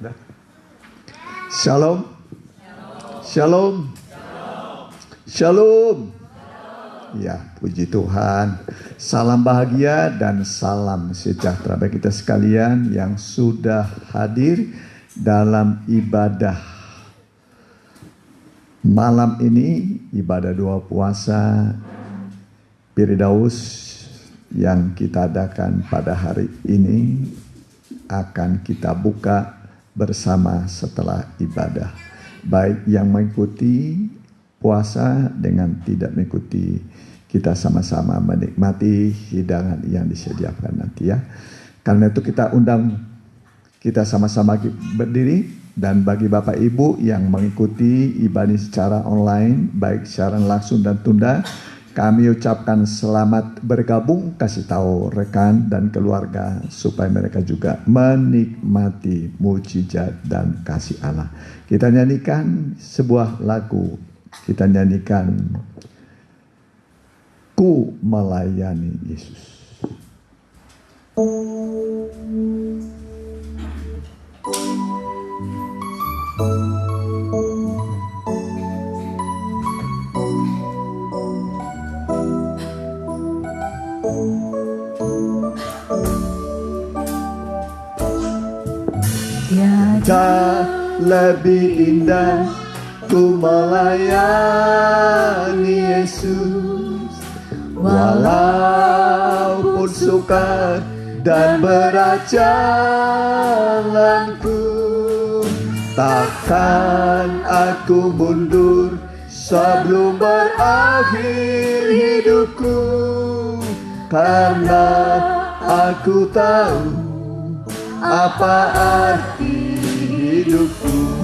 Dah. Shalom. Shalom. Shalom. Ya, puji Tuhan. Salam bahagia dan salam sejahtera bagi kita sekalian yang sudah hadir dalam ibadah malam ini, ibadah doa puasa Firdaus yang kita adakan pada hari ini akan kita buka bersama setelah ibadah. Baik yang mengikuti puasa dengan tidak mengikuti, kita sama-sama menikmati hidangan yang disediakan nanti ya. Karena itu kita undang, kita sama-sama berdiri. Dan bagi Bapak Ibu yang mengikuti ibadah secara online, baik secara langsung dan tunda, kami ucapkan selamat bergabung, kasih tahu rekan dan keluarga supaya mereka juga menikmati mujizat dan kasih Allah. Kita nyanyikan sebuah lagu, kita nyanyikan Ku Melayani Yesus. Tiada lebih indah ku melayani Yesus, walaupun sukar dan berat jalanku, takkan aku mundur sebelum berakhir hidupku, karena aku tahu apa arti hidupku.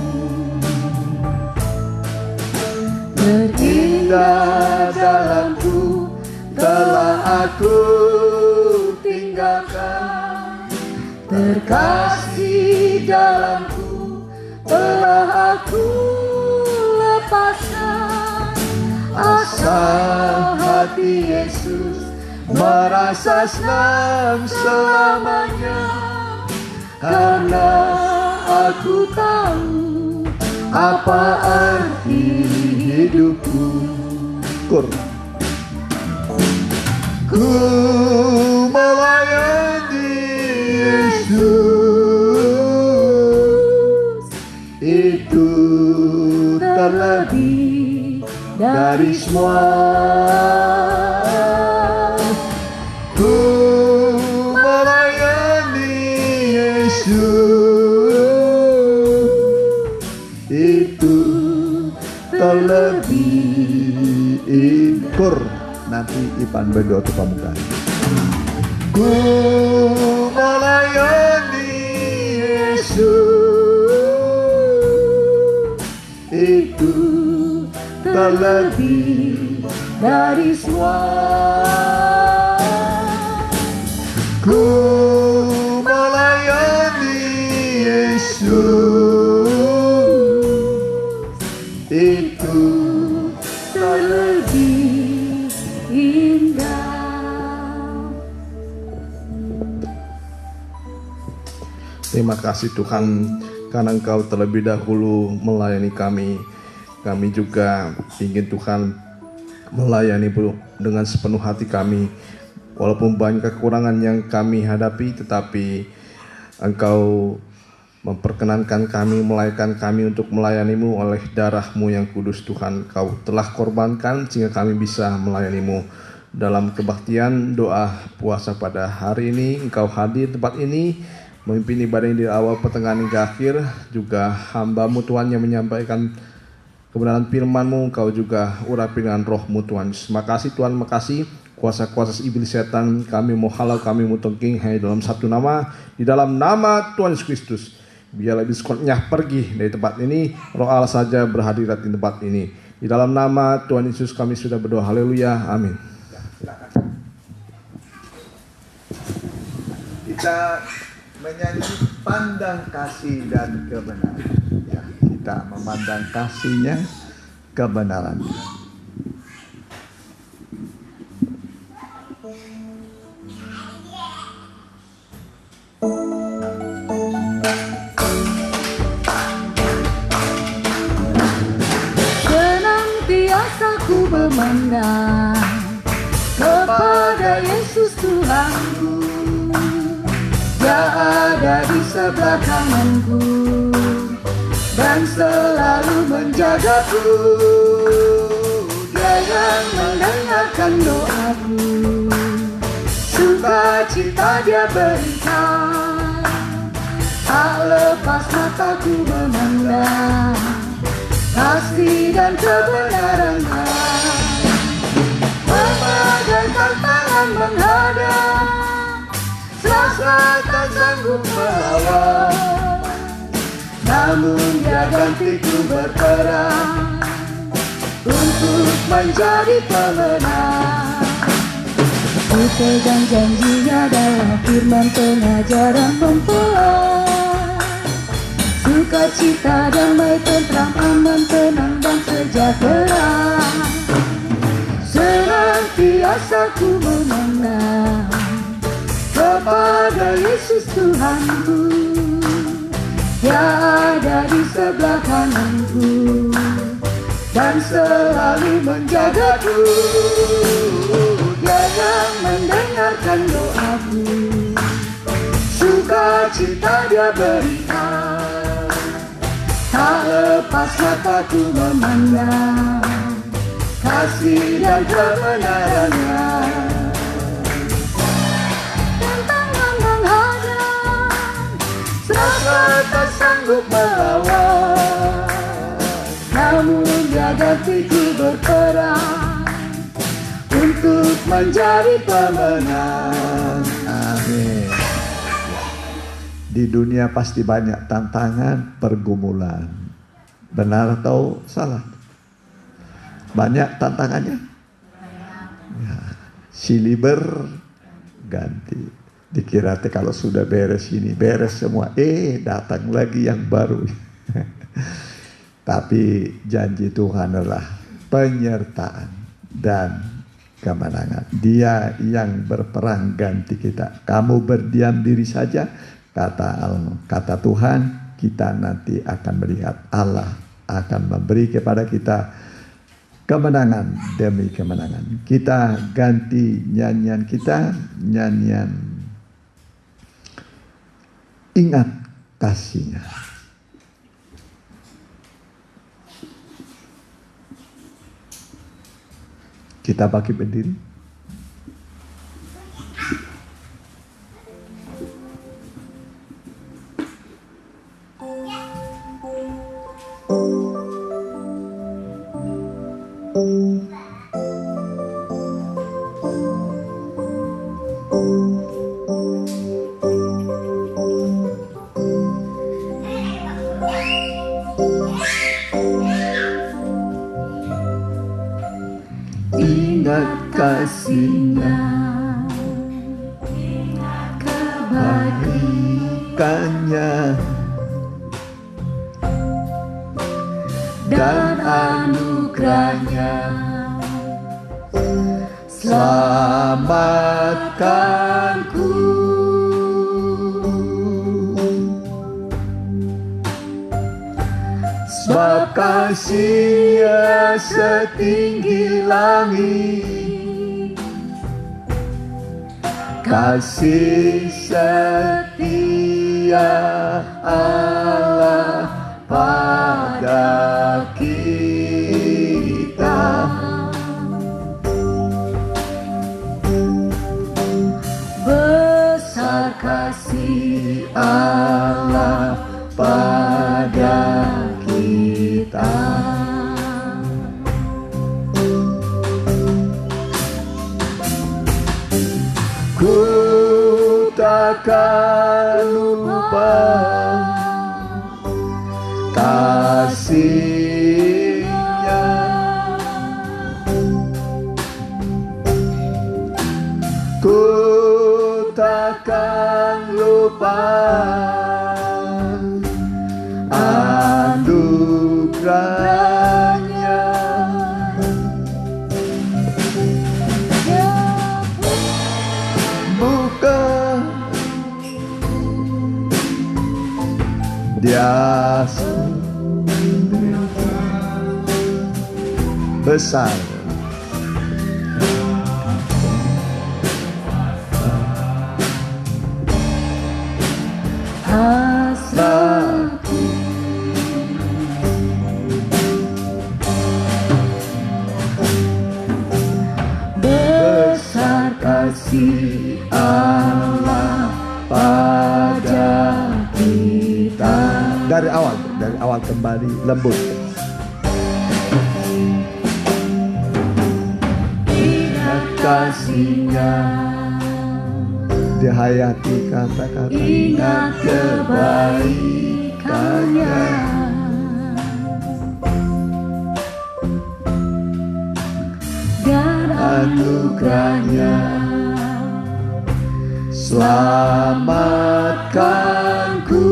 Terindah dalamku telah aku tinggalkan, terkasih dalamku telah aku lepaskan. Asal hati Yesus merasa senang selamanya, karena aku tahu apa arti hidupku. Ku melayani Yesus, itu terlebih dari semua. Ku melayani Yesus, itu terlebih inkur. Nanti Ipan berdoa untuk pamungkas. Ku melayani Yesus, itu terlebih dari semua. Ku melayani Yesus, itu terlebih indah. Terima kasih Tuhan, karena Engkau terlebih dahulu melayani kami. Kami juga ingin Tuhan melayani dengan sepenuh hati kami. Walaupun banyak kekurangan yang kami hadapi, tetapi Engkau memperkenankan kami, melayani kami untuk melayani-Mu oleh darah-Mu yang kudus. Tuhan, Kau telah korbankan sehingga kami bisa melayani-Mu. Dalam kebaktian doa puasa pada hari ini, Engkau hadir di tempat ini, memimpin ibadah ini dari awal, pertengahan hingga akhir. Juga hamba-Mu Tuhan yang menyampaikan kebenaran firman-Mu, Engkau juga urapi dengan roh-Mu Tuhan. Terima kasih Tuhan, terima kasih. Kuasa-kuasa iblis setan kami mau halau, kami mau tengking hanya dalam satu nama, di dalam nama Tuhan Yesus Kristus. Biarlah iblis nyah pergi dari tempat ini, Roh Allah saja berhadirat di tempat ini. Di dalam nama Tuhan Yesus kami sudah berdoa, haleluya, amin. Kita menyanyi pandang kasih dan kebenaran ya, kita memandang kasihnya, kebenarannya. Dia ada di sebelah kananku dan selalu menjagaku. Dia yang mendengarkan doaku, sukacita Dia berikan. Tak lepas mataku memandang kasih dan kebenaran-Nya. Berbagai tantangan menghadap, rasa tak sanggup melawan, namun Dia gantiku berperang untuk menjadi pemenang. Ku pegang janji-Nya dalam firman pengajaran mempelai, sukacita, damai, tentram, aman, tenang, dan sejahtera. Senantiasa ku mengenang kepada Yesus Tuhanku. Dia ada di sebelah kananku dan selalu menjagaku. Dia yang mendengarkan doaku, sukacita Dia berikan. Tak lepas mataku memandang kasih dan kebenaran-Nya. Tantangan menghadap, rasa tak sanggup melawan, namun Dia gantiku berperang untuk menjadi pemenang. Amin. Di dunia pasti banyak tantangan, pergumulan. Benar atau salah? Banyak tantangannya. Ya, siliber ganti. Dikira kalau sudah beres ini, beres semua. Datang lagi yang baru. Tapi janji Tuhan adalah penyertaan dan kemenangan. Dia yang berperang ganti kita. Kamu berdiam diri saja, kata Tuhan, kita nanti akan melihat Allah akan memberi kepada kita kemenangan demi kemenangan. Kita ganti nyanyian kita, nyanyian ingat kasih-Nya. Kita bangkit berdiri. Ingat kasih-Nya, kebaikan-Nya, dan anugerah-Nya. Selamatkanku. Sebab kasih-Nya setinggi langit, kasih setia Allah pada kita. Besar kasih Allah pada kita. Ku takkan lupa kasih-Nya, ku takkan lupa anugerah-Nya. Bukan Dia besar. hasratku. Besar kasih Allah pada kita. Dari awal kembali lembut. Ingat kasih-Nya, Dihayati kata-kata. ingat kebaikan-Nya. Dan anugerah-Nya selamatkanku.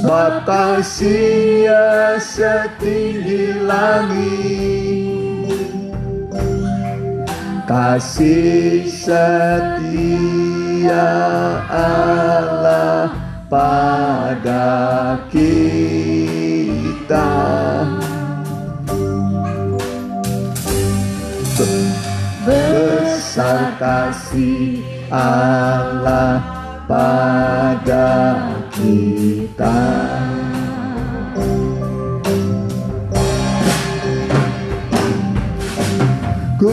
Sebab kasih-Nya setinggi langit, kasih setia Allah pada kita. Besar kasih Allah pada kita. Ku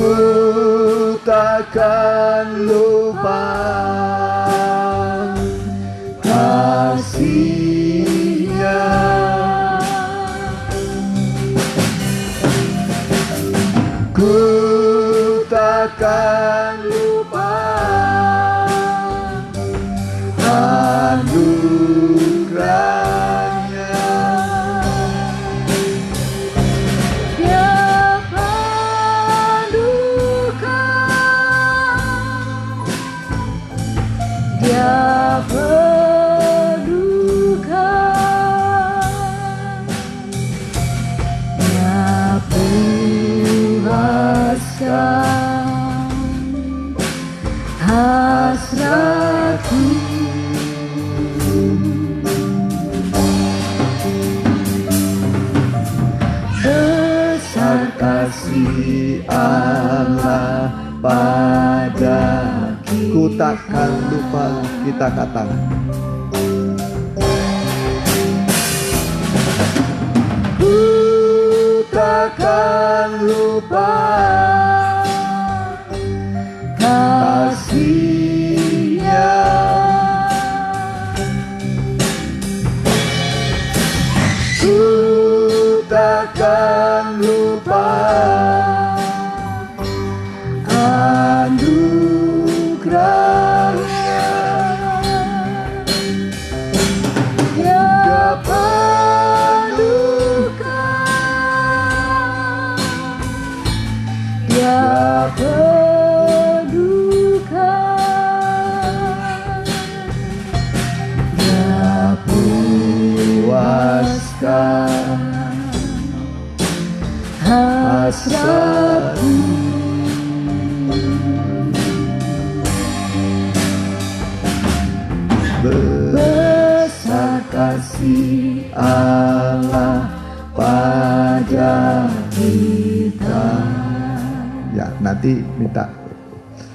takkan lupa kasih-Nya. Ku takkan lupa anugerah-Nya. Dia peduka, Dia peduka, Dia puaskan hasratku. Besar kasih Allah pada kita. Ku takkan lupa, kita katakan. Ku takkan lupa kasih-Nya. Ku takkan lupa anugerah-Nya. Dia peduka, Dia peduka, Dia puaskan hasratku. Besar kasih Allah pada kita. Ya, nanti minta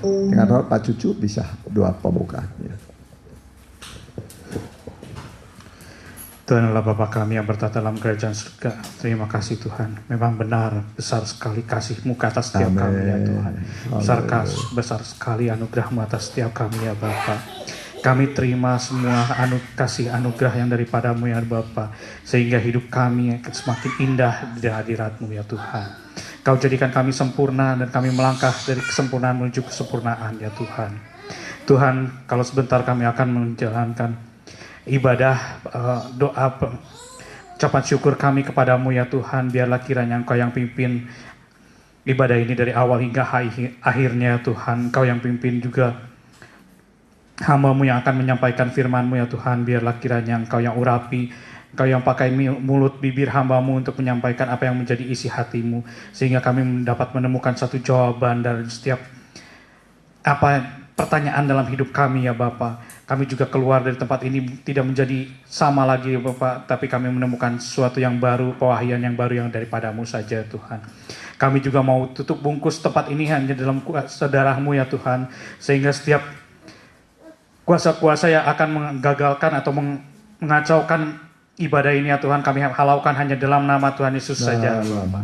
dengan roh Pak Cucu bisa doa pembuka. Ya. Tuhan adalah Bapa kami yang bertata dalam kerajaan surga. Terima kasih Tuhan. Memang benar besar sekali kasih-Mu ke atas setiap kami ya Tuhan. Besar sekali anugerah-Mu atas setiap kami ya Bapa. Kami terima semua kasih anugerah yang daripada-Mu ya Bapa, sehingga hidup kami semakin indah di hadirat-Mu ya Tuhan. Kau jadikan kami sempurna dan kami melangkah dari kesempurnaan menuju kesempurnaan ya Tuhan. Tuhan, kalau sebentar kami akan menjalankan ibadah, doa, ucapan syukur kami kepadamu ya Tuhan. Biarlah kiranya Engkau yang pimpin ibadah ini dari awal hingga akhirnya ya Tuhan. Engkau yang pimpin juga hamba-Mu yang akan menyampaikan firman-Mu ya Tuhan. Biarlah kiranya Engkau yang urapi, Engkau yang pakai mulut bibir hamba-Mu untuk menyampaikan apa yang menjadi isi hati-Mu, sehingga kami dapat menemukan satu jawaban dari setiap apa pertanyaan dalam hidup kami ya Bapa. Kami juga keluar dari tempat ini tidak menjadi sama lagi ya Bapak, tapi kami menemukan sesuatu yang baru, pewahyuan yang baru yang daripadamu saja Tuhan. Kami juga mau tutup bungkus tempat ini hanya dalam kuasa darah-Mu ya Tuhan, sehingga setiap kuasa-kuasa yang akan menggagalkan atau mengacaukan ibadah ini ya Tuhan, kami halaukan hanya dalam nama Tuhan Yesus saja Bapak.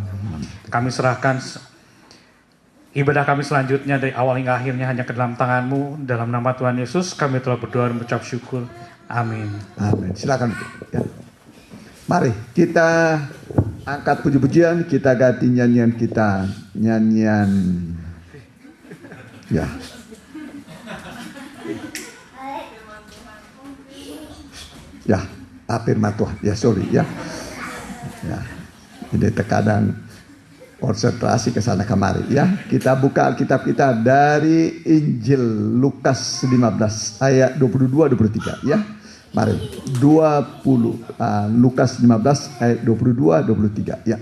Kami serahkan ibadah kami selanjutnya dari awal hingga akhirnya hanya ke dalam tangan-Mu. Dalam nama Tuhan Yesus kami telah berdoa dan mengucap syukur. Amin. Amin. Silakan. Ya. Mari kita angkat puji-pujian, kita ganti nyanyian kita. Nyanyian. Ya. Ya, firman Tuhan. Ya, sorry ya. Ya. Ini terkadang konsentrasi ke sana kemari ya. Kita buka Alkitab kita dari Injil Lukas 15 ayat 22-23 ya. Mari 20 Lukas 15 ayat 22-23 ya.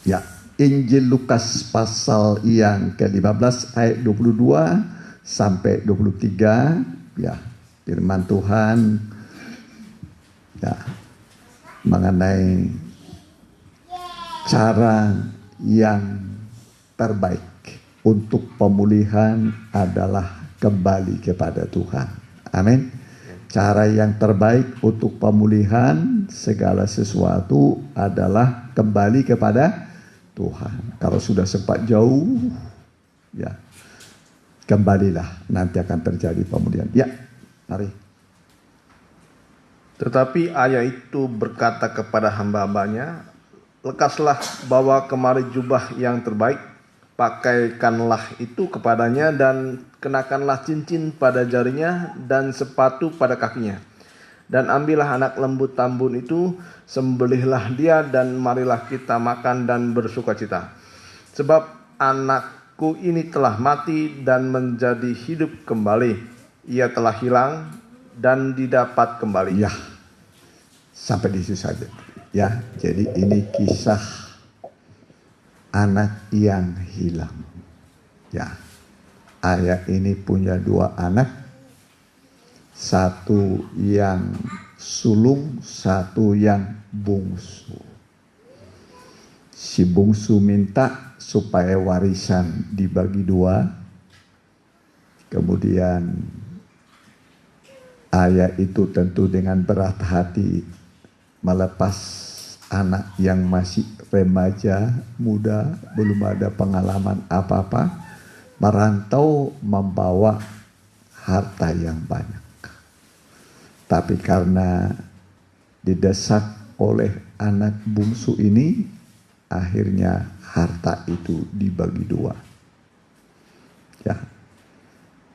Ya, Injil Lukas pasal yang ke-15 ayat 22 sampai 23 ya, firman Tuhan ya mengenai cara yang terbaik untuk pemulihan adalah kembali kepada Tuhan. Amin. Cara yang terbaik untuk pemulihan segala sesuatu adalah kembali kepada Tuhan. Kalau sudah sempat jauh ya, kembalilah, nanti akan terjadi pemulihan. Ya, mari. Tetapi ayah itu berkata kepada hamba-hambanya, lekaslah, bawa kemari jubah yang terbaik, pakaikanlah itu kepadanya dan kenakanlah cincin pada jarinya dan sepatu pada kakinya. Dan ambillah anak lembu tambun itu, sembelihlah dia dan marilah kita makan dan bersukacita. Sebab anakku ini telah mati dan menjadi hidup kembali. Ia telah hilang dan didapat kembali. Ya, sampai di situ saja. Ya, jadi ini kisah anak yang hilang. Ya, ayah ini punya dua anak. Satu yang sulung, satu yang bungsu. Si bungsu minta supaya warisan dibagi dua. Kemudian ayah itu tentu dengan berat hati melepas anak yang masih remaja, muda, belum ada pengalaman apa-apa, merantau membawa harta yang banyak. Tapi karena didesak oleh anak bungsu ini, akhirnya harta itu dibagi dua. Ya,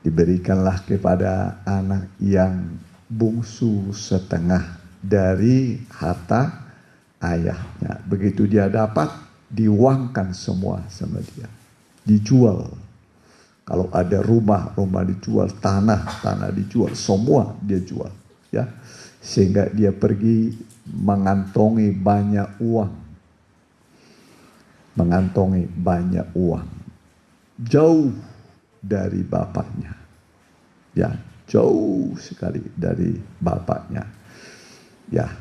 diberikanlah kepada anak yang bungsu setengah dari harta ayahnya. Begitu dia dapat, diuangkan semua sama dia, dijual. Kalau ada rumah dijual, tanah dijual, semua dia jual. Ya, sehingga dia pergi mengantongi banyak uang, jauh dari bapaknya, ya, jauh sekali dari bapaknya, ya,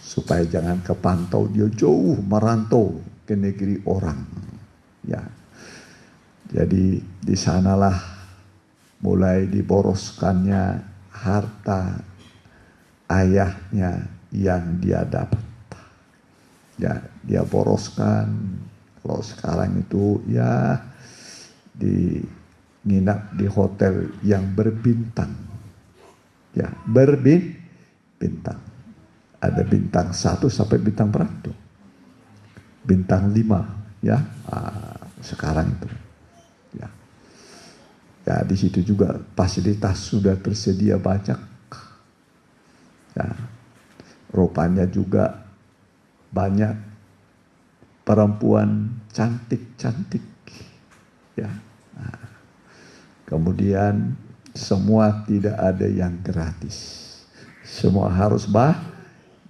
supaya jangan kepantau, dia jauh merantau ke negeri orang, ya. Jadi di sanalah mulai diboroskannya harta ayahnya yang dia dapat. Ya, dia boroskan. Kalau sekarang itu ya nginap di hotel yang berbintang. Ya, berbintang. Ada bintang 1 sampai bintang berapa? Bintang 5, ya. Sekarang itu. Ya. Ya, di situ juga fasilitas sudah tersedia banyak. Ya, rupanya juga banyak perempuan cantik-cantik, ya. Nah, kemudian semua tidak ada yang gratis, semua harus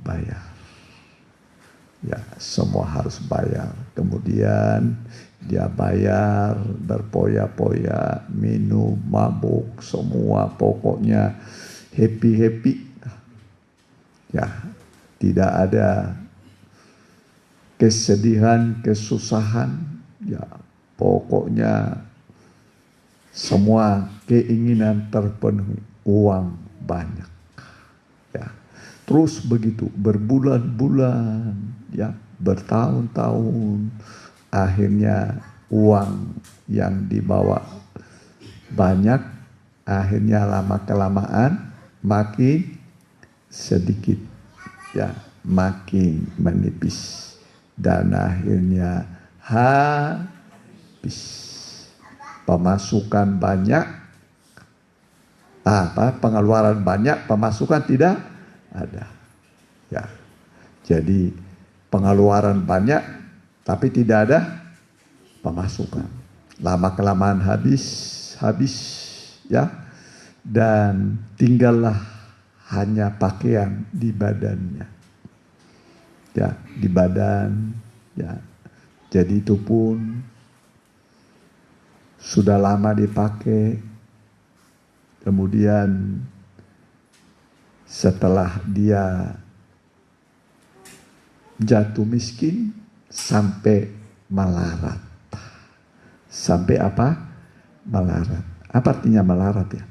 bayar. Ya, semua harus bayar. Kemudian dia bayar, berpoya-poya, minum, mabuk, semua pokoknya happy-happy. Ya, tidak ada kesedihan, kesusahan. Ya, pokoknya semua keinginan terpenuhi, uang banyak. Ya, terus begitu berbulan-bulan, ya, bertahun-tahun, akhirnya uang yang dibawa banyak, akhirnya lama-kelamaan makin sedikit, ya, makin menipis, dan akhirnya habis. Pemasukan banyak, pengeluaran banyak, pemasukan tidak ada. Ya, jadi pengeluaran banyak, tapi tidak ada pemasukan. Lama kelamaan habis, ya, dan tinggallah hanya pakaian di badannya, ya, di badan, ya. Jadi itu pun sudah lama dipakai, kemudian setelah dia jatuh miskin sampai melarat. Sampai apa? Melarat. Apa artinya melarat ya?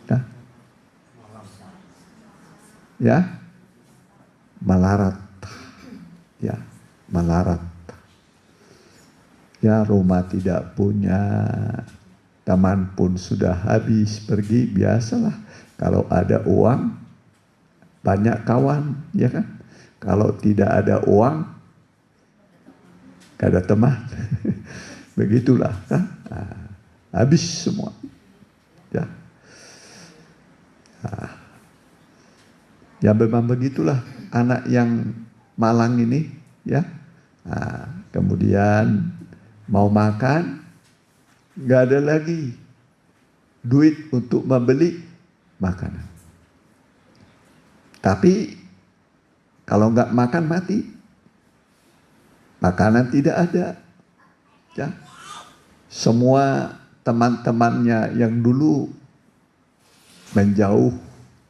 Ya? Ya? Melarat. Ya, melarat. Ya, rumah tidak punya, teman pun sudah habis pergi, biasalah. Kalau ada uang, banyak kawan, ya kan? Kalau tidak ada uang, gak ada teman. Begitulah kan? Nah, habis semua. Ya. Nah, ya memang begitulah anak yang malang ini, ya. Nah, kemudian mau makan, nggak ada lagi duit untuk membeli makanan. Tapi kalau nggak makan mati, makanan tidak ada. Ya, semua teman-temannya yang dulu menjauh,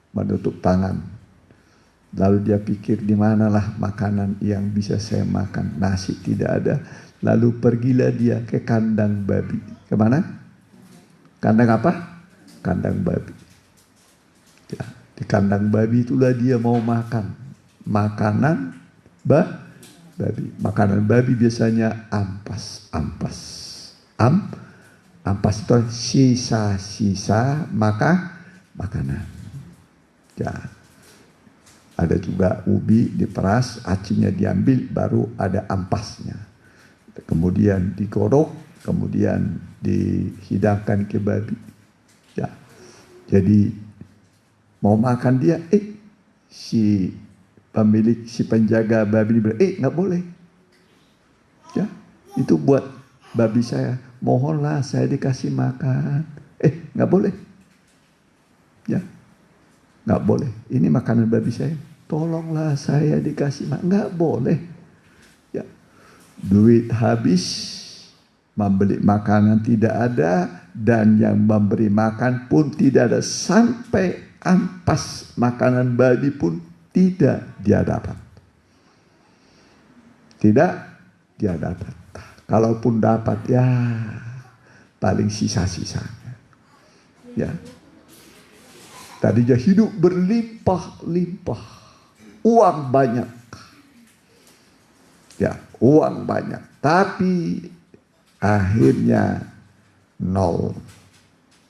menutup tangan. Lalu dia pikir, di manalah makanan yang bisa saya makan? Nasi tidak ada. Lalu pergilah dia ke kandang babi. Kemana? Kandang apa? Kandang babi. Ya, di kandang babi itulah dia mau makan makanan babi. Makanan babi biasanya ampas. Ampas itu sisa-sisa makanan. Ya. Ada juga ubi diperas, acinya diambil, baru ada ampasnya. Kemudian digodok, kemudian dihidangkan ke babi. Ya, jadi mau makan dia, si pemilik, si penjaga babi bilang, nggak boleh. Ya, itu buat babi saya. Mohonlah saya dikasih makan. Nggak boleh. Ya, nggak boleh. Ini makanan babi saya. Tolonglah saya dikasih makan. Nggak boleh. Duit habis, membeli makanan tidak ada, dan yang memberi makan pun tidak ada. Sampai ampas makanan babi pun tidak dia dapat. Tidak dia dapat. Kalaupun dapat, ya paling sisa-sisanya. Ya. Tadinya hidup berlimpah-limpah, uang banyak. Ya, uang banyak, tapi akhirnya nol,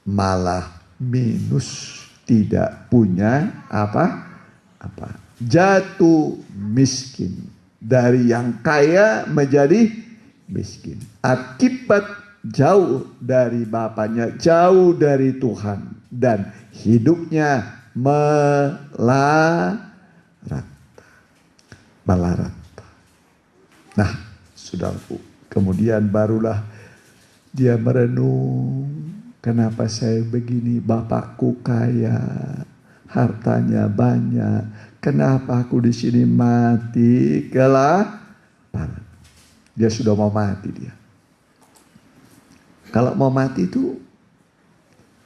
malah minus, tidak punya apa-apa, jatuh miskin, dari yang kaya menjadi miskin, akibat jauh dari bapaknya, jauh dari Tuhan, dan hidupnya melarat. Nah, saudaraku, kemudian barulah dia merenung, kenapa saya begini? Bapakku kaya, hartanya banyak. Kenapa aku di sini mati kelaparan? Dia sudah mau mati dia. Kalau mau mati itu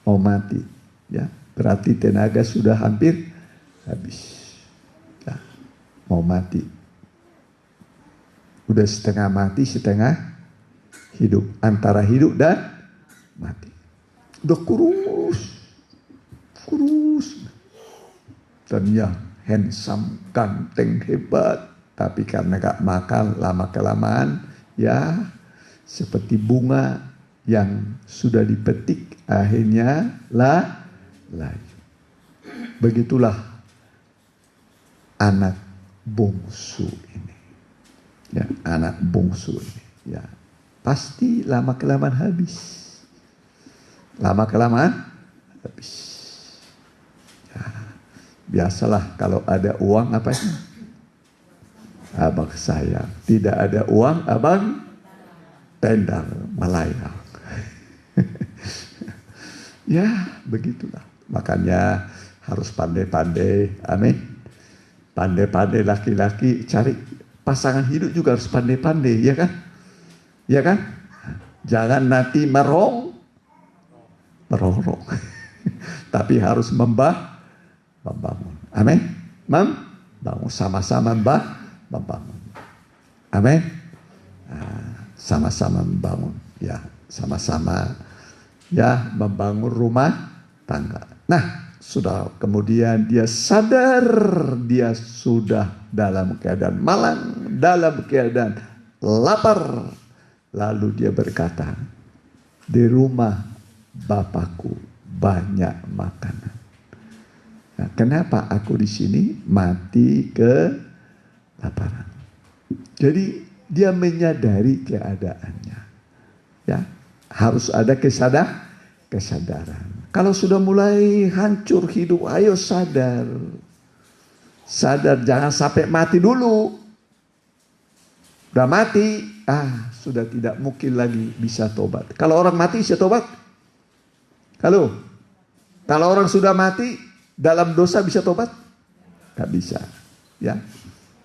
mau mati, ya berarti tenaga sudah hampir habis. Ya, mau mati. Udah setengah mati, setengah hidup. Antara hidup dan mati. Udah kurus. Dan yang handsome, ganteng, hebat. Tapi karena gak makan, lama-kelamaan ya seperti bunga yang sudah dipetik, akhirnya layu. Begitulah anak bungsu ini. Ya, anak bungsu ini. Ya, pasti lama-kelamaan habis. Lama-kelamaan habis. Ya, biasalah kalau ada uang apa sih? Abang sayang. Tidak ada uang, abang tendang melayang. Ya, begitulah. Makanya harus pandai-pandai. Amin. Pandai-pandai laki-laki cari pasangan hidup juga harus pandai-pandai, ya kan? Ya kan? Jangan nanti merongrong. Tapi harus membangun. Amin. Membangun sama-sama membangun. Amin. Sama-sama membangun. Ya, sama-sama ya membangun rumah tangga. Nah, sudah kemudian dia sadar dia sudah dalam keadaan malang, dalam keadaan lapar. Lalu dia berkata, di rumah Bapakku banyak makanan. Nah, kenapa aku di sini mati kelaparan? Jadi dia menyadari keadaannya. Ya, harus ada kesadaran. Kalau sudah mulai hancur hidup, ayo sadar. Sadar, jangan sampai mati dulu. Udah mati, sudah tidak mungkin lagi bisa tobat. Kalau orang mati bisa tobat? Kalau orang sudah mati dalam dosa bisa tobat? Gak bisa. Ya.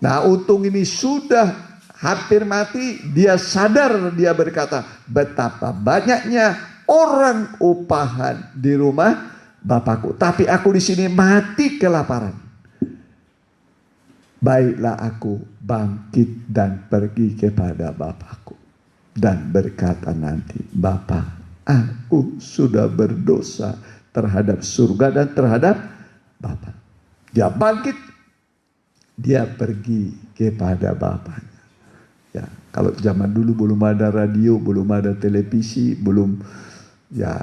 Nah, untung ini sudah hampir mati, dia sadar, dia berkata, betapa banyaknya orang upahan di rumah Bapakku, tapi aku di sini mati kelaparan. Baiklah aku bangkit dan pergi kepada Bapakku dan berkata nanti, Bapa, aku sudah berdosa terhadap surga dan terhadap Bapa. Dia bangkit, dia pergi kepada Bapaknya. Ya, kalau zaman dulu belum ada radio, belum ada televisi, belum ya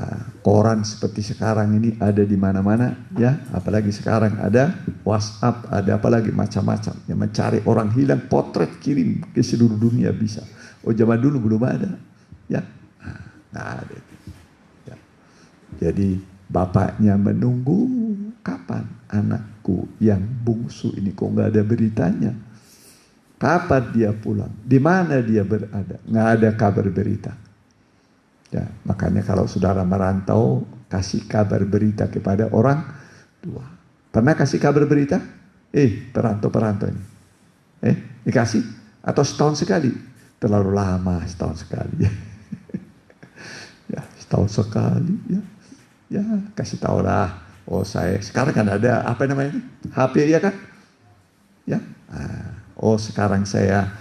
koran seperti sekarang ini ada di mana-mana, ya, apalagi sekarang ada WhatsApp, ada apalagi macam-macam. Yang mencari orang hilang, potret kirim ke seluruh dunia bisa. Oh, zaman dulu belum ada, ya, nggak ada. Ya. Jadi bapaknya menunggu, kapan anakku yang bungsu ini kok nggak ada beritanya? Kapan dia pulang? Di mana dia berada? Nggak ada kabar berita. Ya, makanya kalau saudara merantau, kasih kabar berita kepada orang tua. Pernah kasih kabar berita? Perantau ini. Dikasih? Atau setahun sekali? Terlalu lama setahun sekali. Ya, setahun sekali. Ya, kasih tahu lah. Oh, saya sekarang kan ada apa namanya? HP, ya kan? Ya. Oh, sekarang saya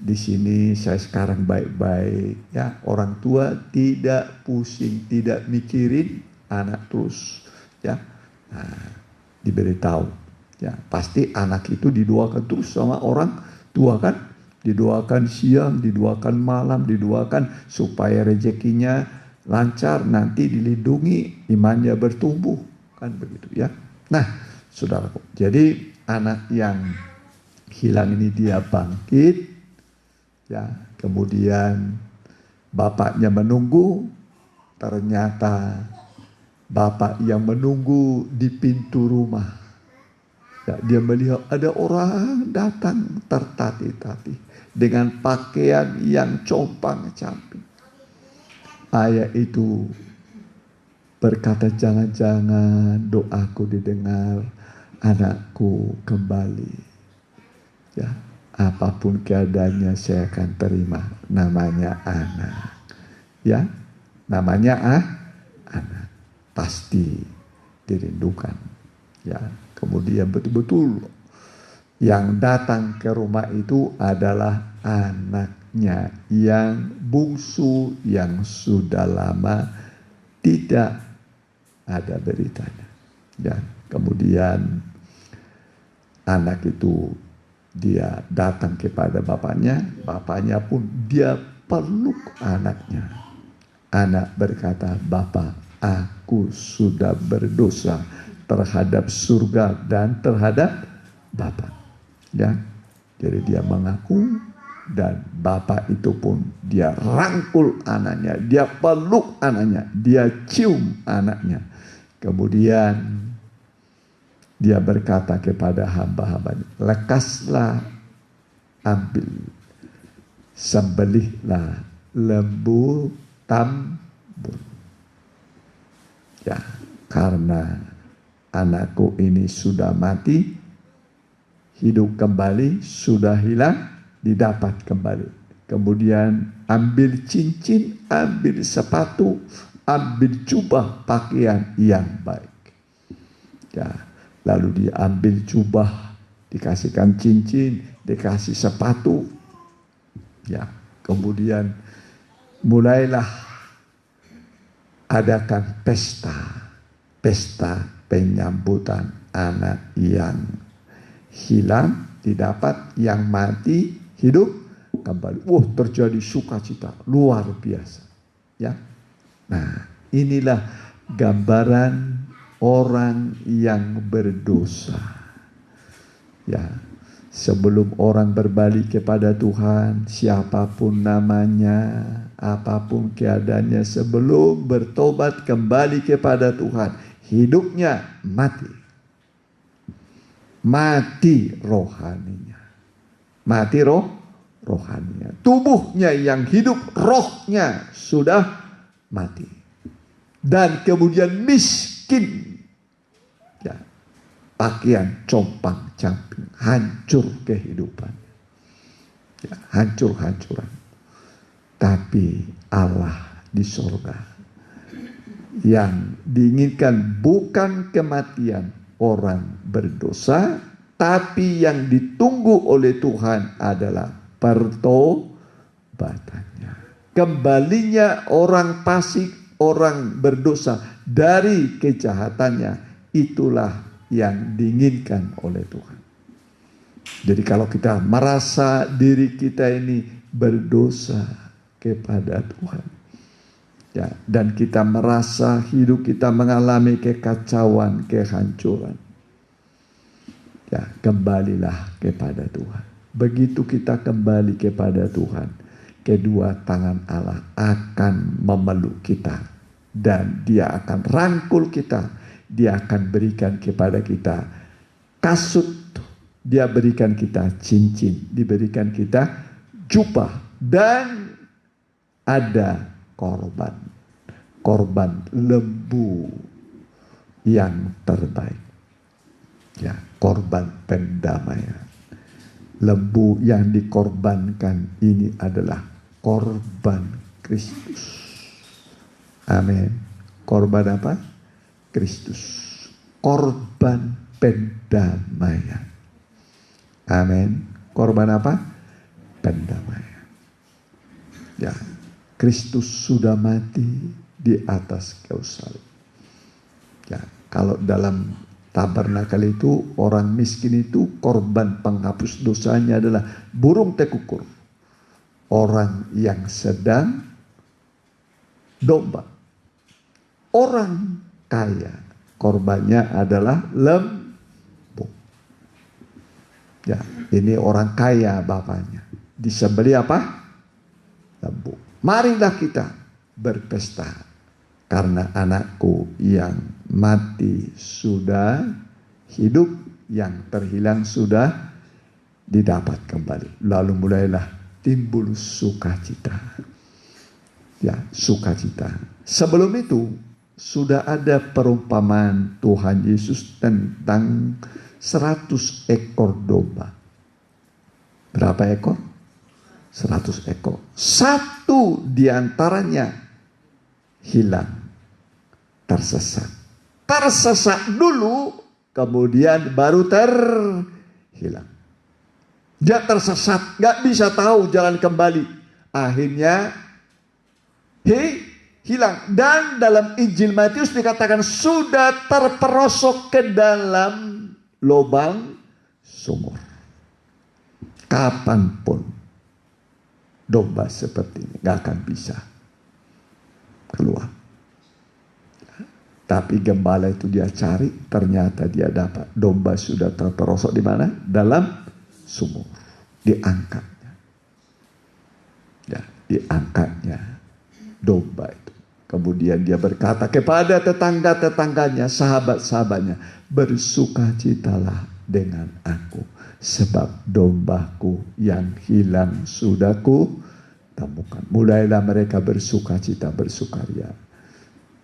di sini, saya sekarang baik-baik, ya. Orang tua tidak pusing, tidak mikirin anak terus, ya. Diberitahu, ya. Pasti anak itu didoakan terus sama orang tua, kan? Didoakan siang, didoakan malam, didoakan supaya rezekinya lancar, nanti dilindungi, imannya bertumbuh, kan begitu, ya. Nah, saudaraku, jadi anak yang hilang ini dia bangkit. Ya, kemudian bapaknya menunggu, ternyata bapak yang menunggu di pintu rumah. Ya, dia melihat ada orang datang tertatih-tatih dengan pakaian yang compang-camping. Ayah itu berkata, jangan-jangan doaku didengar, anakku kembali. Ya, apapun keadaannya saya akan terima. Namanya anak. Ya, namanya anak. Pasti dirindukan. Ya, kemudian betul-betul yang datang ke rumah itu adalah anaknya yang bungsu, yang sudah lama tidak ada beritanya. Ya, kemudian anak itu dia datang kepada bapaknya, bapaknya pun dia peluk anaknya. Anak berkata, "Bapa, aku sudah berdosa terhadap surga dan terhadap Bapa." Ya, jadi dia mengaku, dan bapak itu pun dia rangkul anaknya, dia peluk anaknya, dia cium anaknya. Kemudian dia berkata kepada hamba-hambanya, lekaslah, ambil, sembelihlah lembu tambun. Ya, karena anakku ini sudah mati, hidup kembali, sudah hilang, didapat kembali. Kemudian ambil cincin, ambil sepatu, ambil jubah pakaian yang baik. Ya, lalu diambil jubah, dikasihkan cincin, dikasih sepatu. Ya, kemudian mulailah adakan pesta penyambutan anak yang hilang, didapat, yang mati, hidup kembali. Terjadi sukacita luar biasa. Ya, nah inilah gambaran orang yang berdosa. Ya, sebelum orang berbalik kepada Tuhan, siapapun namanya, apapun keadaannya, sebelum bertobat kembali kepada Tuhan, hidupnya mati. Mati rohaninya. Mati rohaninya. Tubuhnya yang hidup, rohnya sudah mati. Dan kemudian miskin. Ya, pakaian compang-camping, hancur kehidupan. Ya, hancur-hancuran. Tapi Allah di sorga, yang diinginkan bukan kematian orang berdosa, tapi yang ditunggu oleh Tuhan adalah pertobatannya. Kembalinya orang fasik, orang berdosa dari kejahatannya, itulah yang diinginkan oleh Tuhan. Jadi kalau kita merasa diri kita ini berdosa kepada Tuhan, ya, dan kita merasa hidup kita mengalami kekacauan, kehancuran, ya, kembalilah kepada Tuhan. Begitu kita kembali kepada Tuhan, kedua tangan Allah akan memeluk kita, dan Dia akan rangkul kita. Dia akan berikan kepada kita kasut, Dia berikan kita cincin, diberikan kita jubah, dan ada korban lembu yang terbaik. Ya, korban pendamaian. Lembu yang dikorbankan ini adalah korban Kristus. Amin. Korban apa? Kristus. Korban pendamaian. Amin. Korban apa? Pendamaian. Ya, Kristus sudah mati di atas kayu salib. Ya, kalau dalam tabernakel itu, orang miskin itu korban penghapus dosanya adalah burung tekukur. Orang yang sedang domba. Orang kaya, korbannya adalah lembu. Ya, ini orang kaya bapaknya. Disembelih apa? Lembu. Marilah kita berpesta, karena anakku yang mati sudah hidup, yang terhilang sudah didapat kembali. Lalu mulailah timbul sukacita. Ya, sukacita. Sebelum itu, sudah ada perumpamaan Tuhan Yesus tentang 100 ekor domba. Berapa ekor? 100 ekor. Satu di antaranya hilang, tersesat. Tersesat dulu, kemudian baru terhilang. Dia tersesat, gak bisa tahu jalan kembali. Akhirnya hilang. Dan dalam Injil Matius dikatakan sudah terperosok ke dalam lubang sumur. Kapanpun domba seperti ini gak akan bisa keluar. Tapi gembala itu dia cari, ternyata dia dapat. Domba sudah terperosok di mana? Dalam sumur. Diangkatnya. Ya, diangkatnya domba itu. Kemudian dia berkata kepada tetangga-tetangganya, sahabat-sahabatnya, bersukacitalah dengan aku, sebab dombaku yang hilang sudah ku temukan. Mulailah mereka bersukacita, bersukaria.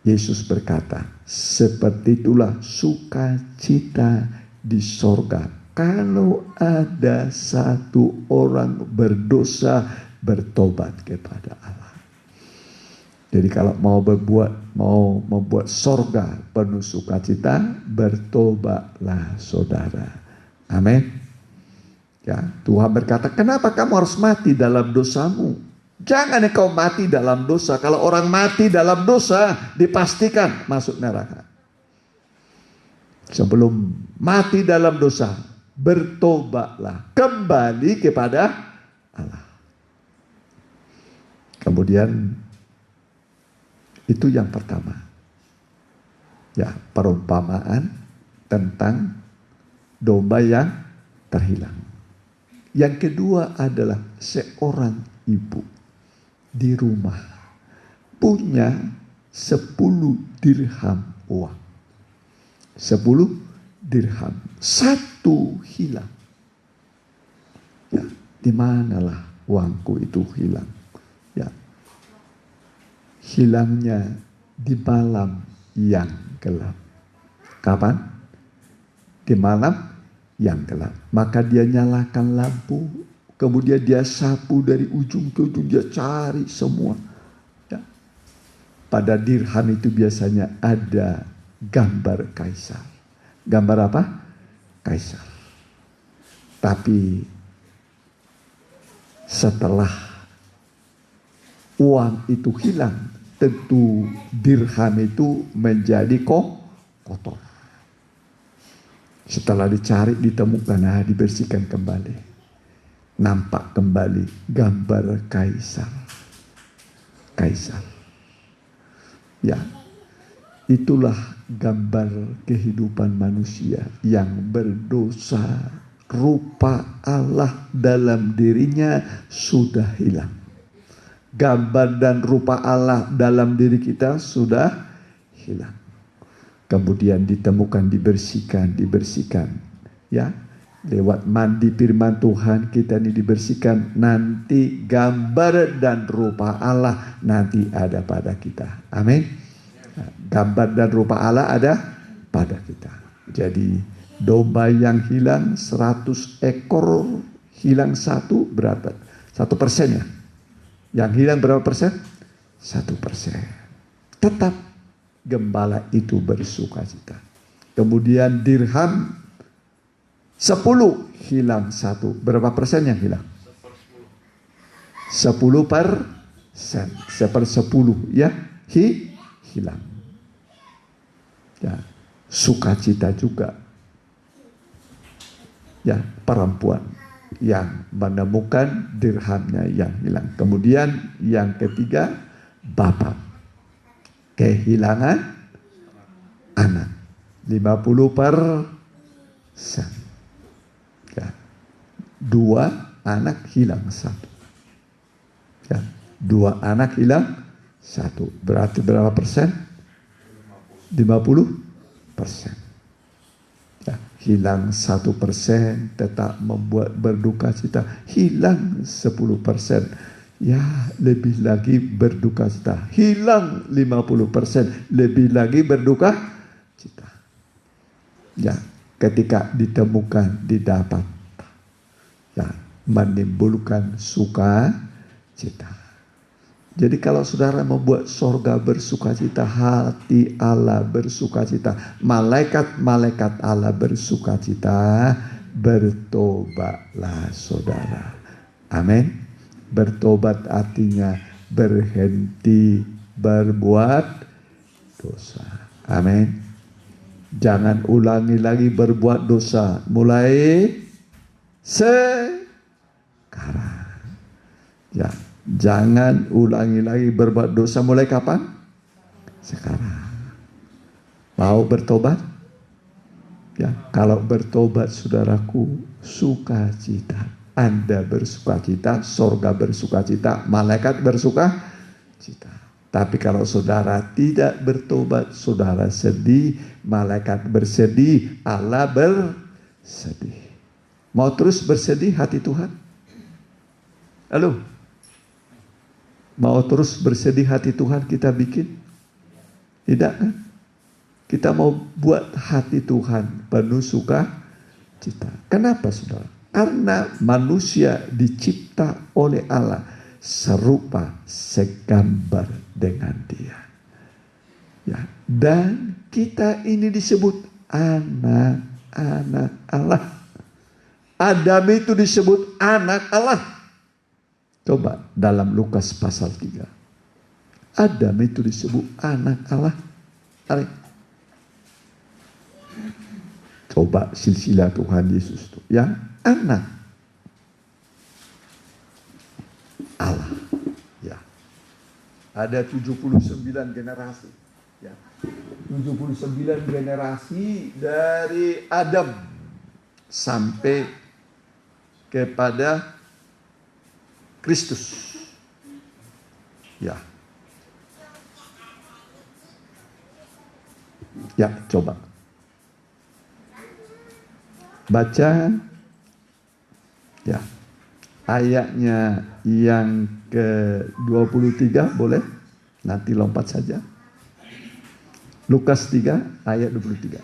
Yesus berkata, seperti itulah sukacita di sorga kalau ada satu orang berdosa bertobat kepada Allah. Jadi kalau mau membuat sorga penuh sukacita, bertobatlah saudara. Amin. Ya, Tuhan berkata, kenapa kamu harus mati dalam dosamu? Jangan engkau mati dalam dosa. Kalau orang mati dalam dosa, dipastikan masuk neraka. Sebelum mati dalam dosa, bertobatlah, kembali kepada Allah. Kemudian itu yang pertama. Ya, perumpamaan tentang domba yang terhilang. Yang kedua adalah seorang ibu di rumah punya 10 dirham uang. 10 dirham. Satu hilang. Ya, di manalah uangku itu hilang? Ya. Hilangnya di malam yang gelap. Kapan? Di malam yang gelap. Maka dia nyalakan lampu, kemudian dia sapu dari ujung ke ujung, dia cari semua. Ya. Pada dirham itu biasanya ada gambar kaisar. Gambar apa? Kaisar. Tapi setelah uang itu hilang, tentu dirham itu menjadi kotor. Setelah dicari, ditemukan, dibersihkan kembali. Nampak kembali gambar kaisar. Kaisar. Ya, itulah gambar kehidupan manusia yang berdosa. Rupa Allah dalam dirinya sudah hilang. Gambar dan rupa Allah dalam diri kita sudah hilang. Kemudian ditemukan, dibersihkan. Ya, lewat mandi firman Tuhan kita ini dibersihkan. Nanti gambar dan rupa Allah nanti ada pada kita. Amin. Gambar dan rupa Allah ada pada kita. Jadi domba yang hilang 100 ekor, hilang satu, berapa? 1% ya. Yang hilang berapa persen? 1%. Tetap gembala itu bersukacita. Kemudian dirham 10 hilang 1. Berapa persen yang hilang? 10%. 1/10 ya, hilang. Ya, sukacita juga. Ya, perempuan yang menemukan dirhamnya yang hilang. Kemudian yang ketiga, bapak kehilangan anak 50%. Ya, 2 anak hilang 1. Ya, 2 anak hilang 1. Berarti berapa persen? 50%. Ya, hilang 1% tetap membuat berduka cita. Hilang 10%. ya lebih lagi berduka cita. Hilang 50%, lebih lagi berduka cita. Ya, ketika ditemukan, didapat, ya, menimbulkan suka cita. Jadi kalau saudara membuat sorga bersukacita, hati Allah bersukacita, malaikat-malaikat Allah bersukacita, bertobatlah saudara. Amin. Bertobat artinya berhenti berbuat dosa. Amin. Jangan ulangi lagi berbuat dosa. Mulai sekarang. Ya, jangan ulangi lagi berbuat dosa. Mulai kapan? Sekarang. Mau bertobat? Ya, kalau bertobat saudaraku, sukacita. Anda bersukacita, sorga bersukacita, malaikat bersukacita. Tapi kalau saudara tidak bertobat, saudara sedih, malaikat bersedih, Allah bersedih. Mau terus bersedih hati Tuhan? Halo? Mau terus bersedih hati Tuhan kita bikin? Tidak kan? Kita mau buat hati Tuhan penuh sukacita. Kenapa saudara? Karena manusia dicipta oleh Allah serupa segambar dengan Dia. Ya, dan kita ini disebut anak-anak Allah. Adam itu disebut anak Allah. Coba dalam Lukas pasal 3. Adam itu disebut anak Allah. Coba silsilah Tuhan Yesus itu. Yang anak Allah. Ya. Ada 79 generasi. Ya. 79 generasi dari Adam sampai kepada Kristus. Ya. Ya, coba. Baca. Ya. Ayatnya yang ke-23 boleh? Nanti lompat saja. Lukas 3 ayat 23.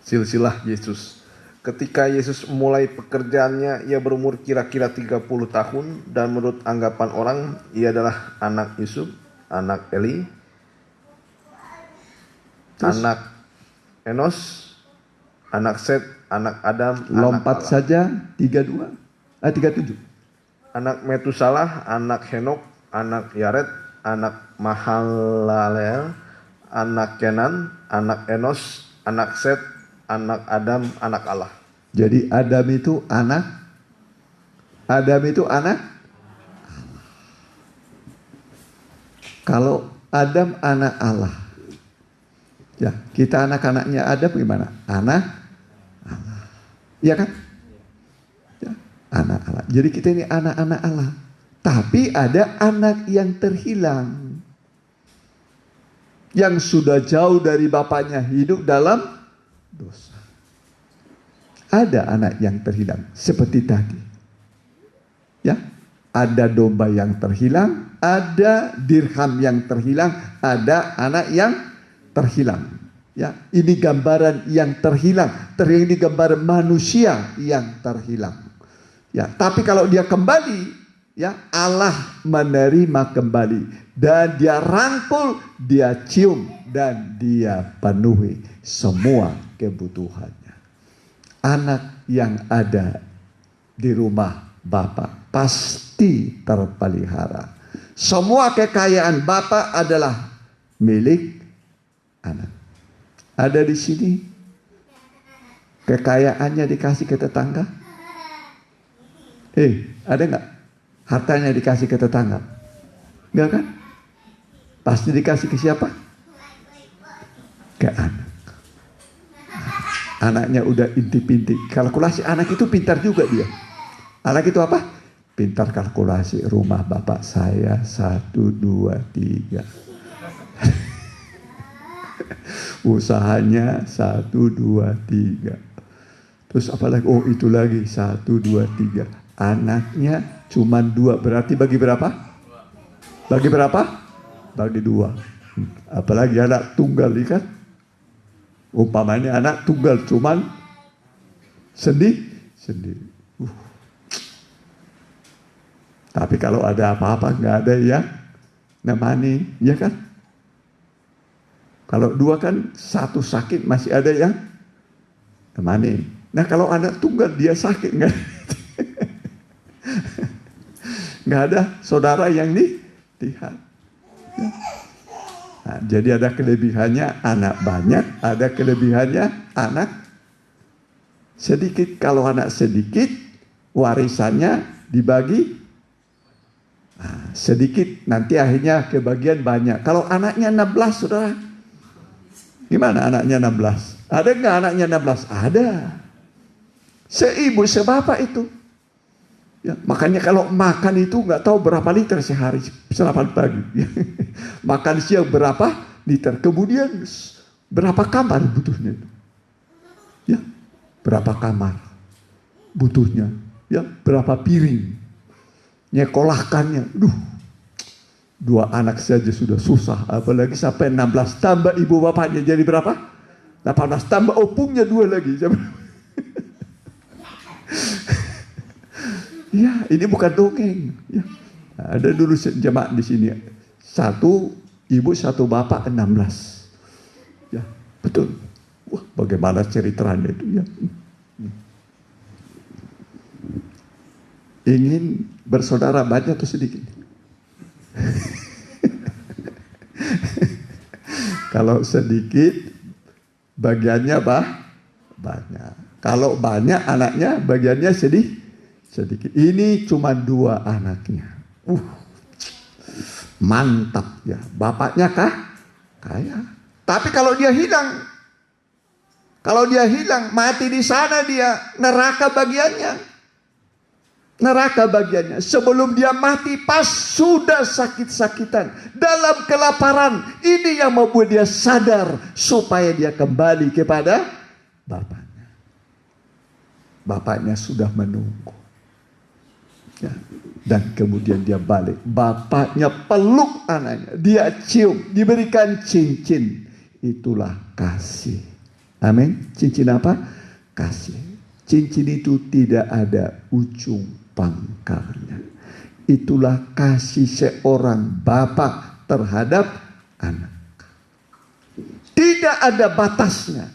Silsilah Yesus. Ketika Yesus mulai pekerjaannya, ia berumur kira-kira 30 tahun dan menurut anggapan orang, ia adalah anak Yusuf, anak Eli, anak Enos, anak Set, anak Adam, lompat anak saja 37. Anak Metusalah, anak Henok, anak Yared, anak Mahalalel, anak Kenan, anak Enos, anak Set, anak Adam, anak Allah. Jadi Adam itu anak Allah. Kalau Adam anak Allah, ya kita anak-anaknya Adam gimana? Anak Allah, ya kan? Ya, anak Allah. Jadi kita ini anak-anak Allah. Tapi ada anak yang terhilang, yang sudah jauh dari bapaknya, hidup dalam dosa. Ada anak yang terhilang seperti tadi. Ya, ada domba yang terhilang, ada dirham yang terhilang, ada anak yang terhilang. Ya, ini gambaran yang terhilang. Ini gambaran manusia yang terhilang. Ya, tapi kalau dia kembali, ya Allah menerima kembali dan dia rangkul, dia cium dan dia penuhi semua kebutuhannya. Anak yang ada di rumah Bapa pasti terpelihara. Semua kekayaan Bapa adalah milik anak. Ada di sini kekayaannya dikasih ke tetangga? Ada nggak? Hartanya dikasih ke tetangga? Enggak kan? Pasti dikasih ke siapa? Ke anak. Anaknya udah inti-pinti. Kalkulasi anak itu pintar juga dia. Anak itu apa? Pintar kalkulasi. Rumah bapak saya 1, 2, 3. Usahanya 1, 2, 3. Terus apa lagi? Oh itu lagi 1, 2, 3. Anaknya cuma 2, berarti bagi berapa? Bagi berapa? Bagi 2. Apalagi anak tunggal, kan? Umpamanya anak tunggal cuman sendiri. Tapi kalau ada apa-apa nggak ada yang nemani, ya kan? Kalau 2 kan satu sakit masih ada yang nemani. Nah kalau anak tunggal dia sakit nggak ada saudara yang lihat. Nah, jadi ada kelebihannya anak banyak, ada kelebihannya anak sedikit. Kalau anak sedikit, warisannya dibagi sedikit, nanti akhirnya kebagian banyak. Kalau anaknya 16, saudara, gimana anaknya 16? Ada nggak anaknya 16? Ada. Seibu sebapak itu. Ya, makanya kalau makan itu nggak tahu berapa liter sehari, sarapan pagi. Makan siang berapa liter, kemudian berapa kamar butuhnya itu. Ya, berapa kamar butuhnya. Ya, berapa piring. Nyekolahkannya. 2 anak saja sudah susah, apalagi sampai 16 tambah ibu bapaknya jadi berapa? 18 tambah opungnya 2 lagi. Ya, ini bukan dongeng. Ya. Ada dulu jemaat di sini. 1 ibu 1 bapak 16. Ya, betul. Wah, bagaimana ceritanya itu ya. Ingin bersaudara banyak atau sedikit? Kalau sedikit bagiannya banyak. Kalau banyak anaknya bagiannya sedikit. Ini cuma 2 anaknya. Mantap ya. Bapaknya kaya. Tapi kalau dia hilang, mati di sana dia, neraka bagiannya. Sebelum dia mati pas sudah sakit-sakitan, dalam kelaparan. Ini yang membuat dia sadar supaya dia kembali kepada bapaknya. Bapaknya sudah menunggu. Ya, dan kemudian dia balik. Bapaknya peluk anaknya, dia cium, diberikan cincin. Itulah kasih. Amin. Cincin apa? Kasih. Cincin itu tidak ada ujung pangkalnya. Itulah kasih seorang bapak terhadap anak. Tidak ada batasnya,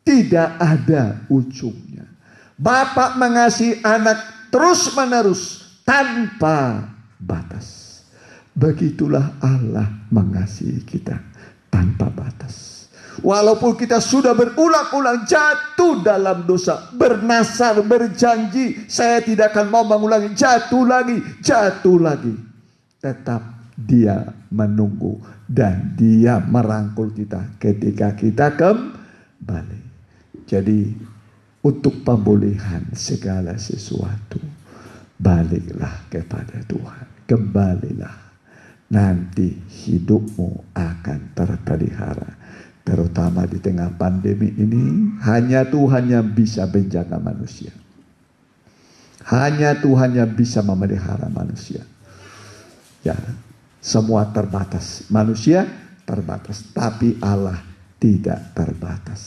tidak ada ujungnya. Bapak mengasihi anak terus menerus tanpa batas. Begitulah Allah mengasihi kita tanpa batas. Walaupun kita sudah berulang-ulang jatuh dalam dosa, bernasar, berjanji, saya tidak akan mau mengulangi, jatuh lagi. Tetap dia menunggu dan dia merangkul kita ketika kita kembali. Jadi untuk pemulihan segala sesuatu, baliklah kepada Tuhan. Kembalilah. Nanti hidupmu akan terpelihara. Terutama di tengah pandemi ini, hanya Tuhan yang bisa menjaga manusia. Hanya Tuhan yang bisa memelihara manusia. Ya, semua terbatas. Manusia terbatas, tapi Allah tidak terbatas.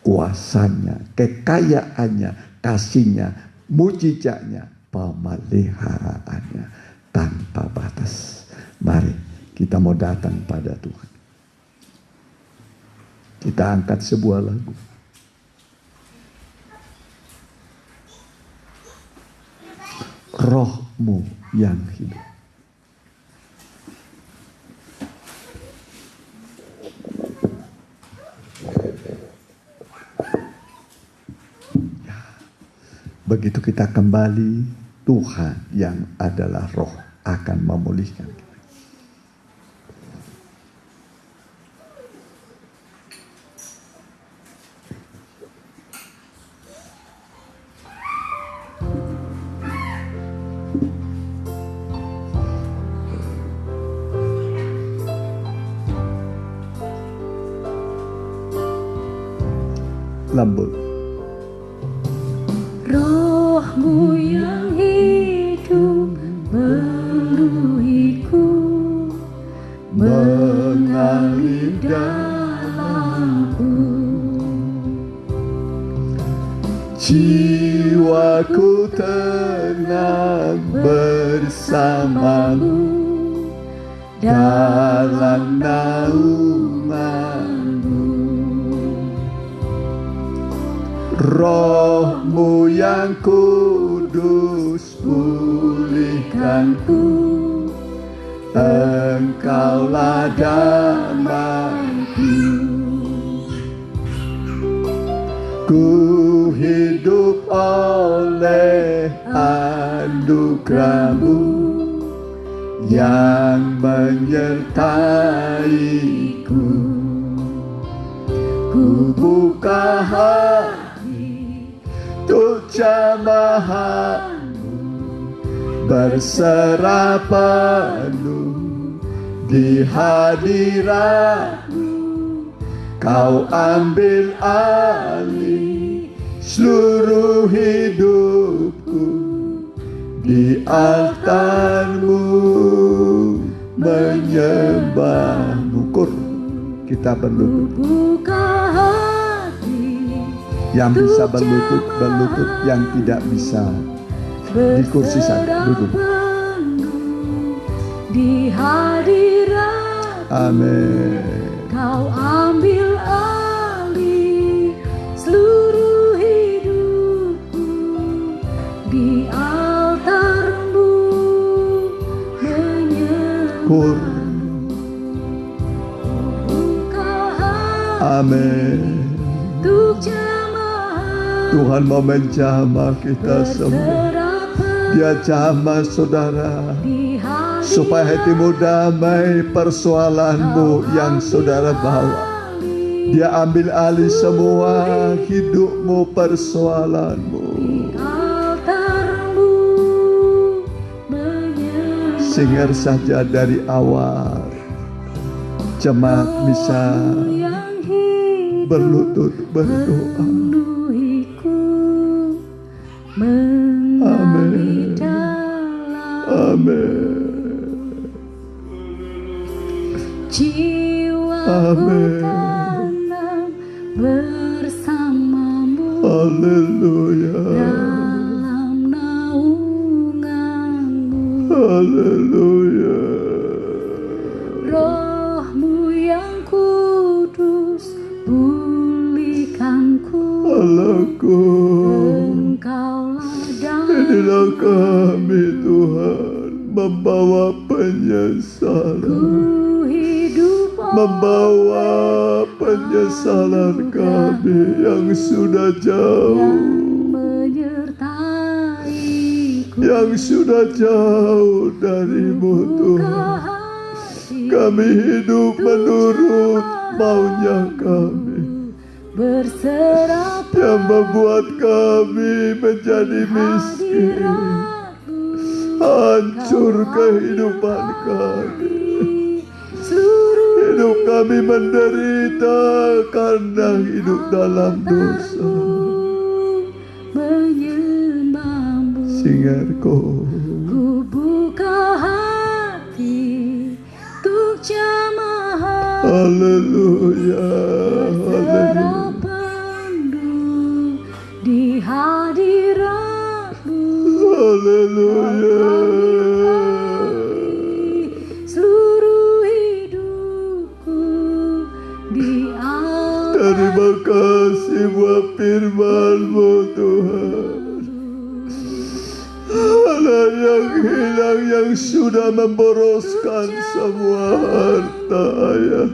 Kuasanya, kekayaannya, kasihnya, mujizatnya, pemeliharaannya tanpa batas. Mari kita mau datang pada Tuhan. Kita angkat sebuah lagu. Rohmu yang hidup. Begitu kita kembali, Tuhan yang adalah roh akan memulihkan kita. Lembut. Rohmu yang mengalir dalamku. Jiwaku tenang bersamamu dalam naunganmu. Rohmu yang kudus pulihkanku, Engkaulah damaiku. Ku hidup oleh anugerah-Mu yang menyertaiku. Ku buka hati untuk jamaah-Mu, berserah penuh di hadirat-Mu. Kau ambil alih seluruh hidupku, di altar-Mu menyembah-Mu. Kita berlutut. Buka hati Yang bisa berlutut, yang tidak bisa di kursi saja duduk. Di hadirat, Amin. Kau ambil alih seluruh hidupku, di altar-Mu menyembah. Buka hati Amin. untuk jamaah, Tuhan mau menjamah kita semua. Dia jamah saudara, supaya hatimu damai persoalanmu yang saudara bawa. Dia ambil alih semua hidupmu, persoalanmu. Singar saja dari awal. Jemaat bisa berlutut berdoa. Amin. Amin. Jiwaku tenang bersama-Mu. Haleluya. Dalam naungan-Mu. Haleluya. Roh-Mu yang kudus pulihkanku. Allahku, Engkaulah inilah kami Tuhan, membawa penyesalan, membawa penyesalan kami yang sudah jauh, yang sudah jauh dari-Mu Tuhan. Kami hidup menurut maunya kami, yang membuat kami menjadi miskin, hancur kehidupan kami. Hidup kami menderita karena hidup dalam dosa. Singarku, ku buka hati untuk jamaah. haleluya, Berserah penuh di hadirat-Mu. haleluya. Seluruh hidupku di altar. Terima kasih buat firman-Mu Tuhan. Allah yang hilang, yang sudah memboroskan semua harta ayah,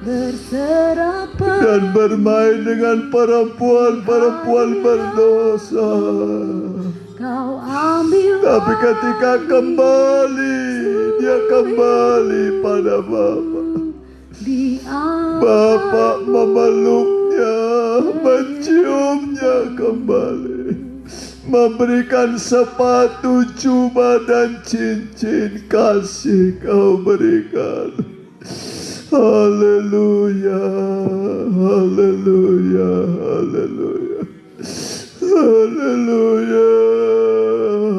Berserah dan bermain dengan perempuan-perempuan berdosa. Kau ambil Tapi ketika kembali, dia kembali pada Bapa. di Bapa memeluknya, menciumnya kembali, memberikan sepatu, jubah, dan cincin kasih Kau berikan. Haleluya, haleluya, haleluya, haleluya,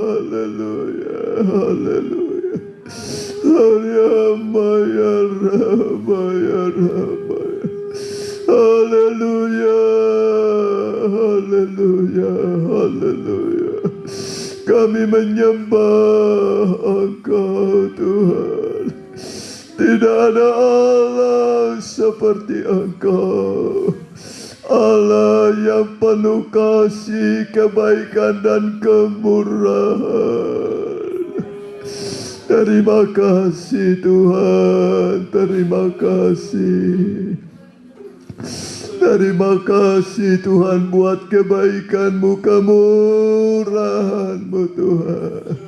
haleluya, haleluya. Haleluya. Haleluya, haleluya, haleluya. Kami menyembah Engkau Tuhan. Tidak ada Allah seperti Engkau. Allah yang penuh kasih, kebaikan dan kemurahan. Terima kasih Tuhan, terima kasih. Terima kasih Tuhan buat kebaikan-Mu, kemurahan-Mu Tuhan.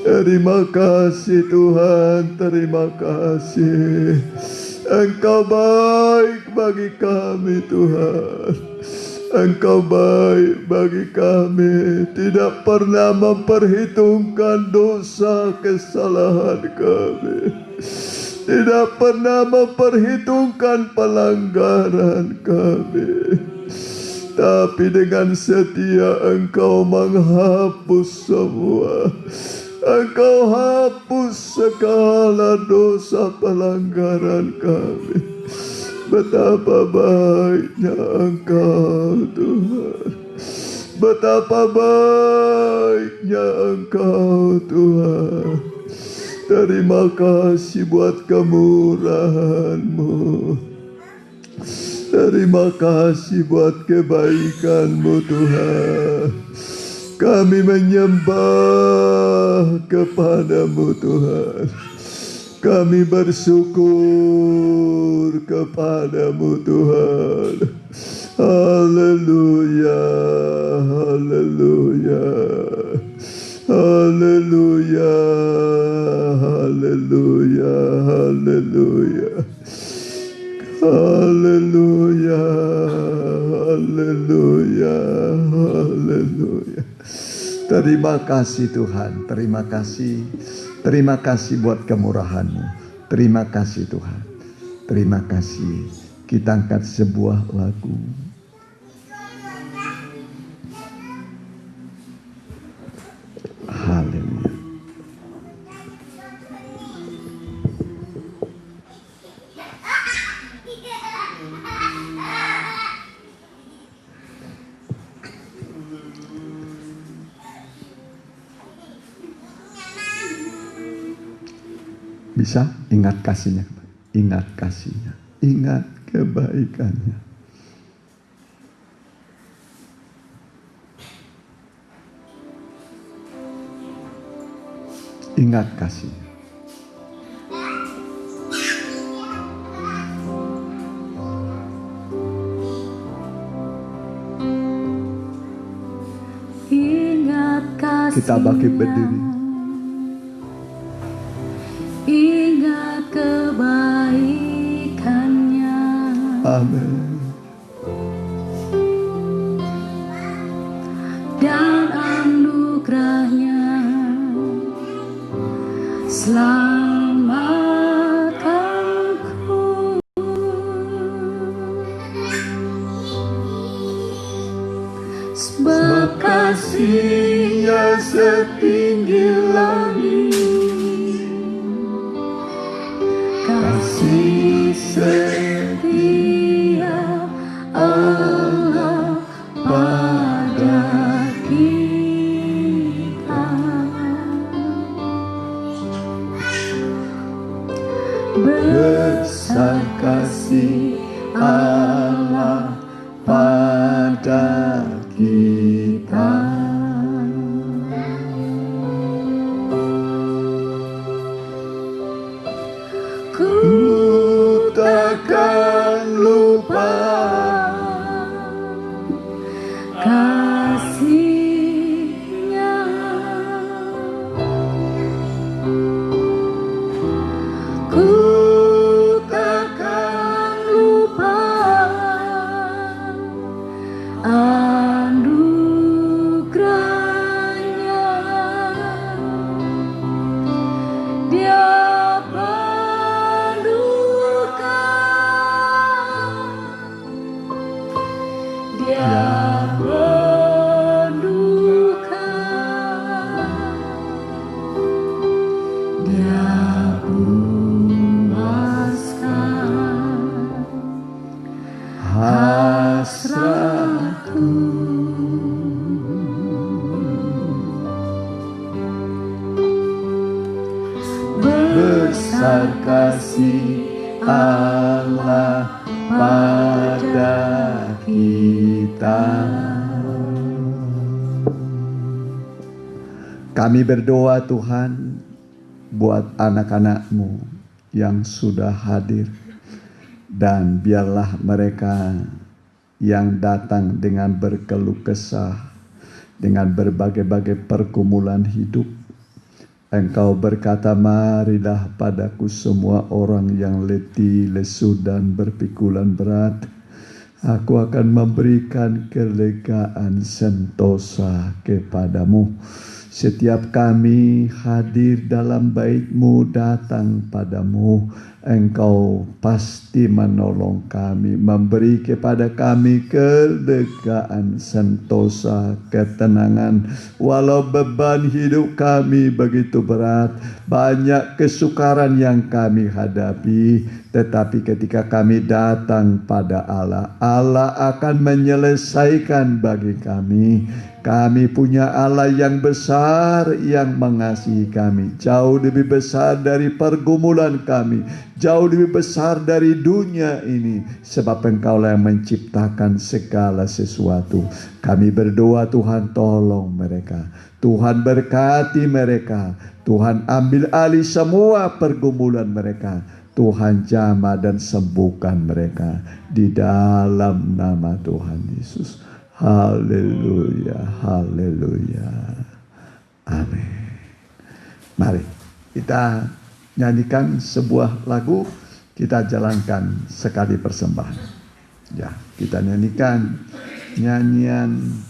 Terima kasih Tuhan, terima kasih. Engkau baik bagi kami Tuhan. Engkau baik bagi kami. Tidak pernah memperhitungkan dosa kesalahan kami. Tidak pernah memperhitungkan pelanggaran kami. Tapi dengan setia Engkau menghapus semua. Engkau hapus segala dosa pelanggaran kami. Betapa baiknya Engkau Tuhan. Betapa baiknya Engkau Tuhan. Terima kasih buat kemurahan-Mu. Terima kasih buat kebaikan-Mu Tuhan. Kami menyembah kepada-Mu Tuhan. Kami bersyukur kepada-Mu Tuhan. Haleluya, haleluya, haleluya, haleluya, haleluya. Haleluya, haleluya, haleluya. Terima kasih Tuhan, terima kasih. Terima kasih buat kemurahan-Mu. Terima kasih Tuhan. Terima kasih. Kita angkat sebuah lagu. Haleluya. Bisa ingat kasihnya, ingat kasihnya, ingat kebaikannya. Ingat kasihnya. Ingat kasihnya. Kita bangkit berdiri. Ingat kebaikannya. Amin. Dan anugerahnya selamatkanku. Sebab kasih-Nya setinggi langit. Kasih setia Allah pada kita. Besar kasih Allah pada kita. Ku takkan lupa kasih-Nya. Ku takkan lupa anugerahnya. Dia Dia besar kasih Allah pada kita. Kami berdoa Tuhan buat anak-anak-Mu yang sudah hadir, dan biarlah mereka yang datang dengan berkeluh kesah, dengan berbagai-bagai pergumulan hidup, Engkau berkata, marilah padaku semua orang yang letih, lesu dan berpikulan berat, aku akan memberikan kelegaan sentosa kepadamu. Setiap kami hadir dalam bait-Mu, datang padamu, Engkau pasti menolong kami, memberi kepada kami kelegaan, sentosa, ketenangan. Walau beban hidup kami begitu berat, banyak kesukaran yang kami hadapi, tetapi ketika kami datang pada Allah, Allah akan menyelesaikan bagi kami. Kami punya Allah yang besar, yang mengasihi kami, jauh lebih besar dari pergumulan kami, jauh lebih besar dari dunia ini, sebab Engkaulah yang menciptakan segala sesuatu. Kami berdoa, Tuhan tolong mereka, Tuhan berkati mereka, Tuhan ambil alih semua pergumulan mereka, Tuhan jamah dan sembuhkan mereka di dalam nama Tuhan Yesus. Haleluya, haleluya, amin. Mari kita nyanyikan sebuah lagu, kita jalankan sekali persembahan. Ya, kita nyanyikan nyanyian.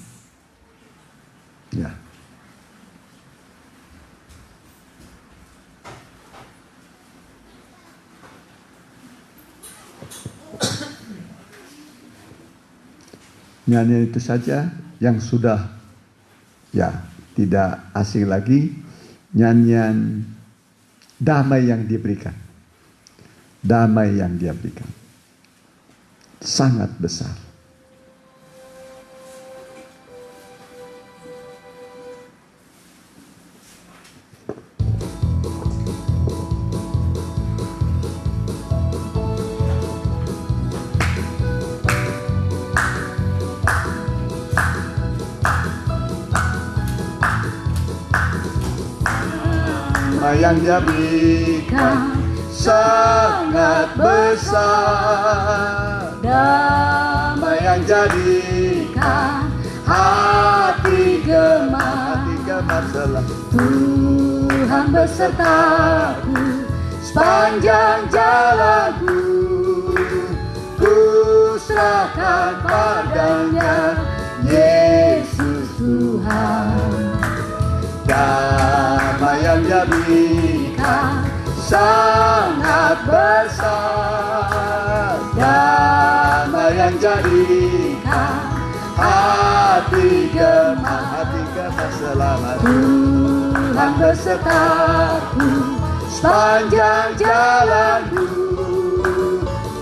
Ya. Nyanyian itu saja yang sudah tidak asing lagi. Nyanyian damai yang diberikan, damai yang Dia berikan sangat besar. Yang Dia berikan sangat besar, damai yang jadikan hati gemar, selalu Tuhan besertaku sepanjang jalanku, ku serahkan padanya Yesus Tuhan. Damai yang Dia berikan sangat besar, damai yang jadikan hati gemar, selamat Tuhan besertaku sepanjang jalanku,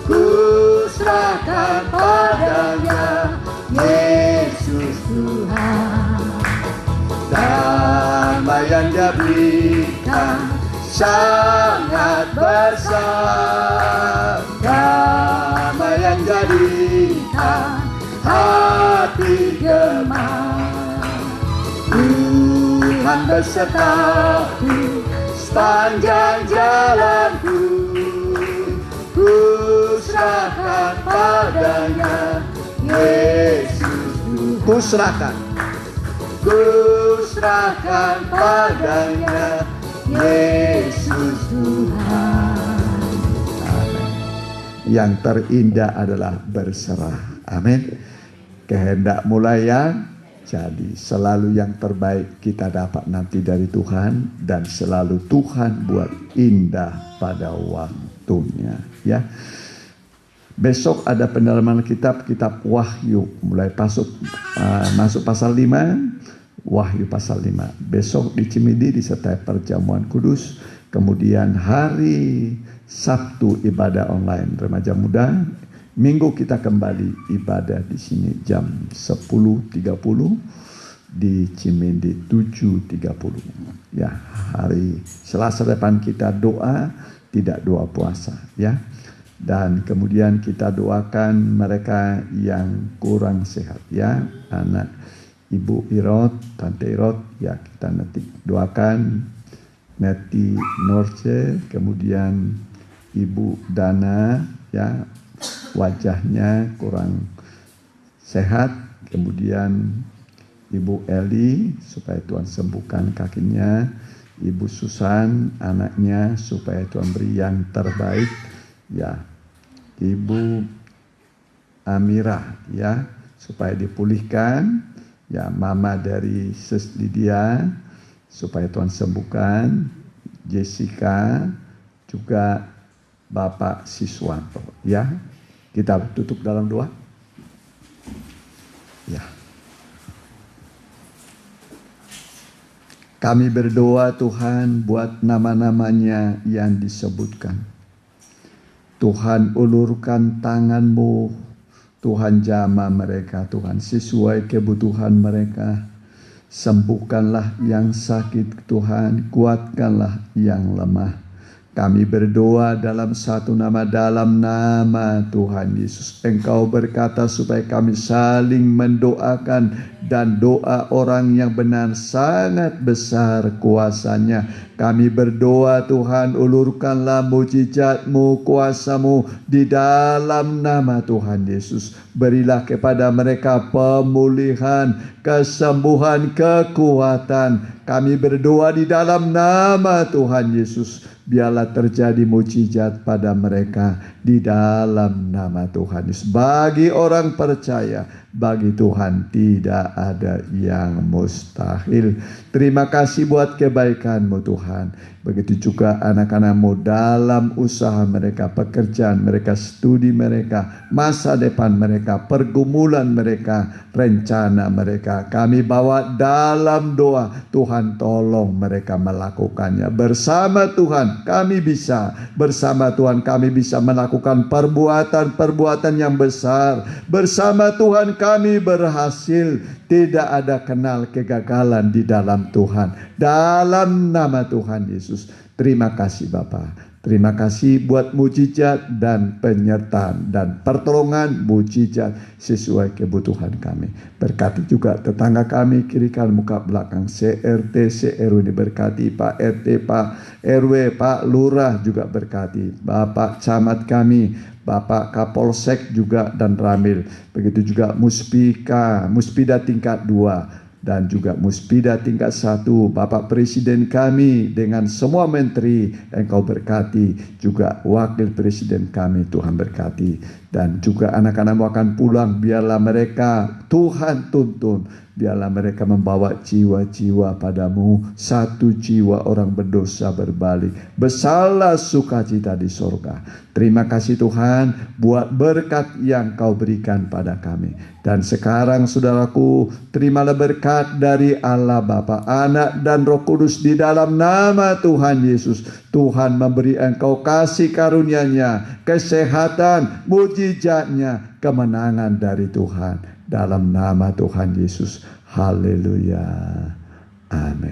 ku serahkan padanya Yesus Tuhan. Damai yang Dia berikan sangat besar, damai yang jadikan hati gemar, Tuhan besertaku sepanjang jalanku, ku serahkan padanya Yesus Tuhan. Ku serahkan padanya Yesus Tuhan. Amin. Yang terindah adalah berserah. Amin. Kehendak-Mu yang jadi. Selalu yang terbaik kita dapat nanti dari Tuhan, dan selalu Tuhan buat indah pada waktunya. Ya. Besok ada pendalaman kitab Wahyu, mulai masuk pasal 5. Wahyu pasal 5. Besok di Cimindi disertai perjamuan kudus. Kemudian hari Sabtu ibadah online remaja muda. Minggu kita kembali ibadah di sini jam 10.30, di Cimindi 7.30. Ya, hari Selasa depan kita doa, tidak doa puasa ya. Dan kemudian kita doakan mereka yang kurang sehat ya, anak Ibu Irot, Tante Irot ya, kita nanti doakan Neti Norce, kemudian Ibu Dana ya, wajahnya kurang sehat, kemudian Ibu Eli supaya Tuhan sembuhkan kakinya, Ibu Susan anaknya supaya Tuhan beri yang terbaik ya, Ibu Amira ya supaya dipulihkan ya, mama dari Sis Lydia supaya Tuhan sembuhkan, Jessica juga Bapak Siswanto ya. Kita tutup dalam doa ya. Kami berdoa Tuhan buat nama-namanya yang disebutkan. Tuhan ulurkan tangan-Mu, Tuhan jamah mereka, Tuhan sesuai kebutuhan mereka. Sembuhkanlah yang sakit Tuhan, kuatkanlah yang lemah. Kami berdoa dalam satu nama, dalam nama Tuhan Yesus. Engkau berkata supaya kami saling mendoakan, dan doa orang yang benar sangat besar kuasanya. Kami berdoa Tuhan, ulurkanlah mujizat-Mu, kuasa-Mu di dalam nama Tuhan Yesus. Berilah kepada mereka pemulihan, kesembuhan, kekuatan. Kami berdoa di dalam nama Tuhan Yesus. Biarlah terjadi mujizat pada mereka di dalam nama Tuhan Yesus. Bagi orang percaya, bagi Tuhan tidak ada yang mustahil. Terima kasih buat kebaikan-Mu Tuhan. Begitu juga anak-anak-Mu dalam usaha mereka, pekerjaan mereka, studi mereka, masa depan mereka, pergumulan mereka, rencana mereka. Kami bawa dalam doa, Tuhan tolong mereka melakukannya. Bersama Tuhan kami bisa, bersama Tuhan kami bisa melakukan perbuatan-perbuatan yang besar. Bersama Tuhan kami berhasil. Tidak ada kenal kegagalan di dalam Tuhan. Dalam nama Tuhan Yesus. Terima kasih Bapa. Terima kasih buat mujizat dan penyertaan dan pertolongan mujizat sesuai kebutuhan kami. Berkati juga tetangga kami, kiri kanan muka belakang, CRT, CRW diberkati, Pak RT, Pak RW, Pak Lurah juga berkati, Bapak Camat kami, Bapak Kapolsek juga dan Ramil. Begitu juga Muspida tingkat 2 dan juga Muspida tingkat 1. Bapak Presiden kami dengan semua menteri, Engkau berkati. Juga Wakil Presiden kami, Tuhan berkati. Dan juga anak-anakmu akan pulang, biarlah mereka Tuhan tuntun. Biarlah mereka membawa jiwa-jiwa padamu. 1 jiwa orang berdosa berbalik. Besarlah sukacita di sorga. Terima kasih Tuhan buat berkat yang Kau berikan pada kami. Dan sekarang saudaraku, terimalah berkat dari Allah Bapa, Anak dan Roh Kudus di dalam nama Tuhan Yesus. Tuhan memberi engkau kasih karunia-Nya, kesehatan, mujizatnya, kemenangan dari Tuhan. Dalam nama Tuhan Yesus. Haleluya. Amin.